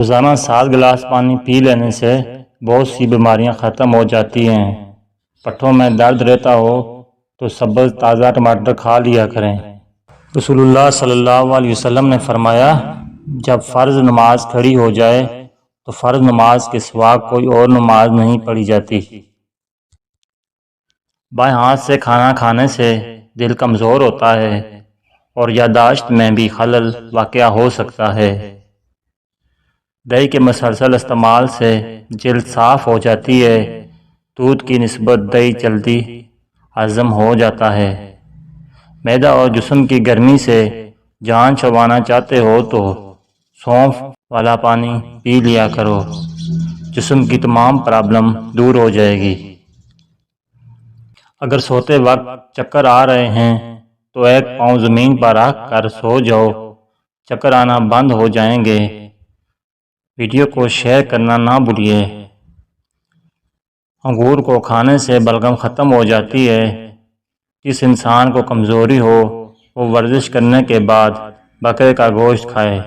روزانہ 7 گلاس پانی پی لینے سے بہت سی بیماریاں ختم ہو جاتی ہیں۔ پٹھوں میں درد رہتا ہو تو سبز تازہ ٹماٹر کھا لیا کریں۔ رسول اللہ صلی اللہ علیہ وسلم نے فرمایا، جب فرض نماز کھڑی ہو جائے تو فرض نماز کے سوا کوئی اور نماز نہیں پڑھی جاتی۔ بائیں ہاتھ سے کھانا کھانے سے دل کمزور ہوتا ہے اور یادداشت میں بھی خلل واقع ہو سکتا ہے۔ دہی کے مسلسل استعمال سے جلد صاف ہو جاتی ہے۔ دودھ کی نسبت دہی جلدی ہضم ہو جاتا ہے۔ معدہ اور جسم کی گرمی سے جان چھڑوانا چاہتے ہو تو سونف والا پانی پی لیا کرو، جسم کی تمام پرابلم دور ہو جائے گی۔ اگر سوتے وقت چکر آ رہے ہیں تو ایک پاؤں زمین پر رکھ کر سو جاؤ، چکر آنا بند ہو جائیں گے۔ ویڈیو کو شیئر کرنا نہ بھولیے۔ انگور کو کھانے سے بلغم ختم ہو جاتی ہے۔ جس انسان کو کمزوری ہو وہ ورزش کرنے کے بعد بکرے کا گوشت کھائے۔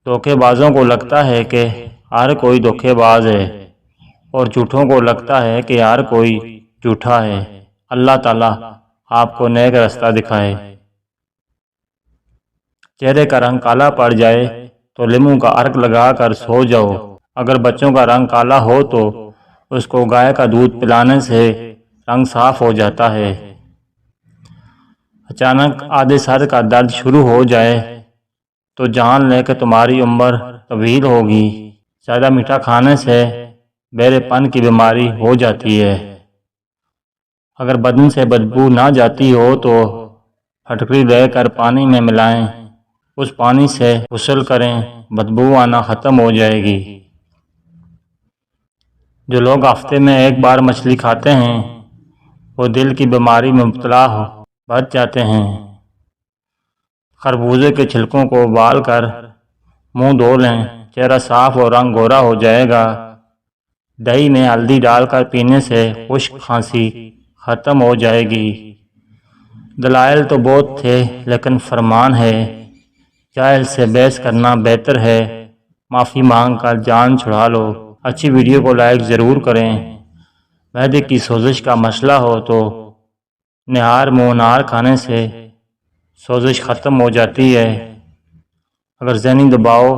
دھوکے بازوں کو لگتا ہے کہ ہر کوئی دھوکے باز ہے اور جھوٹوں کو لگتا ہے کہ ہر کوئی جھوٹا ہے۔ اللہ تعالیٰ آپ کو نیک راستہ دکھائے۔ چہرے کا رنگ کالا پڑ جائے تو لیموں کا عرق لگا کر سو جاؤ۔ اگر بچوں کا رنگ کالا ہو تو اس کو گائے کا دودھ پلانے سے رنگ صاف ہو جاتا ہے۔ اچانک آدھے سر کا درد شروع ہو جائے تو جان لے کہ تمہاری عمر طویل ہوگی۔ زیادہ میٹھا کھانے سے بہرے پن کی بیماری ہو جاتی ہے۔ اگر بدن سے بدبو نہ جاتی ہو تو پھٹکری لے کر پانی میں ملائیں، اس پانی سے غسل کریں، بدبو آنا ختم ہو جائے گی۔ جو لوگ ہفتے میں ایک بار مچھلی کھاتے ہیں وہ دل کی بیماری میں مبتلا بچ جاتے ہیں۔ خربوزے کے چھلکوں کو ابال کر منہ دھو لیں، چہرہ صاف اور رنگ گورا ہو جائے گا۔ دہی میں ہلدی ڈال کر پینے سے خشک کھانسی ختم ہو جائے گی۔ دلائل تو بہت تھے لیکن فرمان ہے، جاہل سے بحث کرنا بہتر ہے، معافی مانگ کر جان چھڑا لو۔ اچھی ویڈیو کو لائک ضرور کریں۔ معدے کی سوزش کا مسئلہ ہو تو نہار منہ انار کھانے سے سوزش ختم ہو جاتی ہے۔ اگر ذہنی دباؤ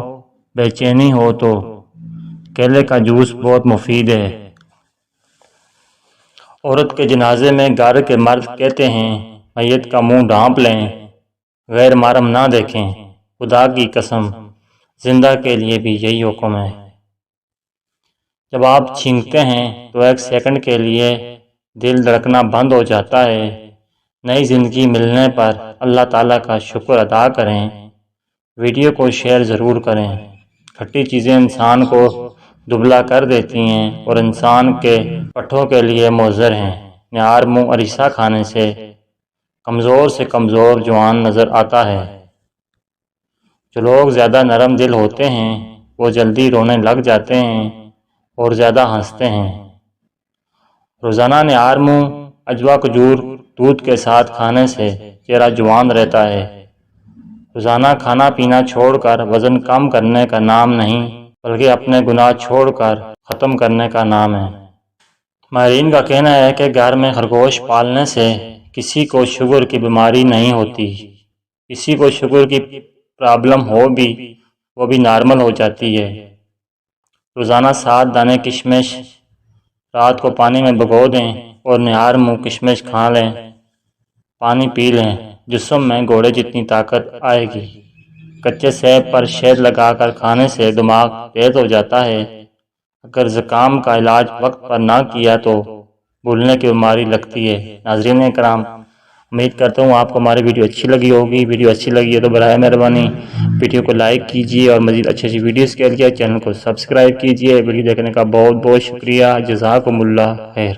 بے چینی ہو تو کیلے کا جوس بہت مفید ہے۔ عورت کے جنازے میں گھر کے مرد کہتے ہیں میت کا منہ ڈھانپ لیں، غیر محرم نہ دیکھیں۔ خدا کی قسم زندہ کے لیے بھی یہی حکم ہے۔ جب آپ چھینکتے ہیں تو ایک سیکنڈ کے لیے دل دھڑکنا بند ہو جاتا ہے۔ نئی زندگی ملنے پر اللہ تعالیٰ کا شکر ادا کریں۔ ویڈیو کو شیئر ضرور کریں۔ کھٹی چیزیں انسان کو دبلا کر دیتی ہیں اور انسان کے پٹھوں کے لیے مضر ہیں۔ نہار منہ اریسہ کھانے سے کمزور جوان نظر آتا ہے۔ جو لوگ زیادہ نرم دل ہوتے ہیں وہ جلدی رونے لگ جاتے ہیں اور زیادہ ہنستے ہیں۔ روزانہ نہار منہ اجوا کھجور دودھ کے ساتھ کھانے سے چہرہ جوان رہتا ہے۔ روزانہ کھانا پینا چھوڑ کر وزن کم کرنے کا نام نہیں بلکہ اپنے گناہ چھوڑ کر ختم کرنے کا نام ہے۔ ماہرین کا کہنا ہے کہ گھر میں خرگوش پالنے سے کسی کو شوگر کی بیماری نہیں ہوتی۔ کسی کو شوگر کی پرابلم ہو بھی وہ بھی نارمل ہو جاتی ہے۔ روزانہ 7 دانے کشمش رات کو پانی میں بھگو دیں اور نہار منہ کشمش کھا لیں، پانی پی لیں، جسم میں گھوڑے جتنی طاقت آئے گی۔ کچے سیب پر شہد لگا کر کھانے سے دماغ تیز ہو جاتا ہے۔ اگر زکام کا علاج وقت پر نہ کیا تو بھولنے کی بیماری لگتی ہے۔ ناظرین کرام، امید کرتا ہوں آپ کو ہماری ویڈیو اچھی لگی ہوگی۔ ویڈیو اچھی لگی ہے تو براہ مہربانی ویڈیو کو لائک کیجیے اور مزید اچھی ویڈیوز کے لیے چینل کو سبسکرائب کیجیے۔ ویڈیو دیکھنے کا بہت بہت شکریہ۔ جزاکم اللہ خیر۔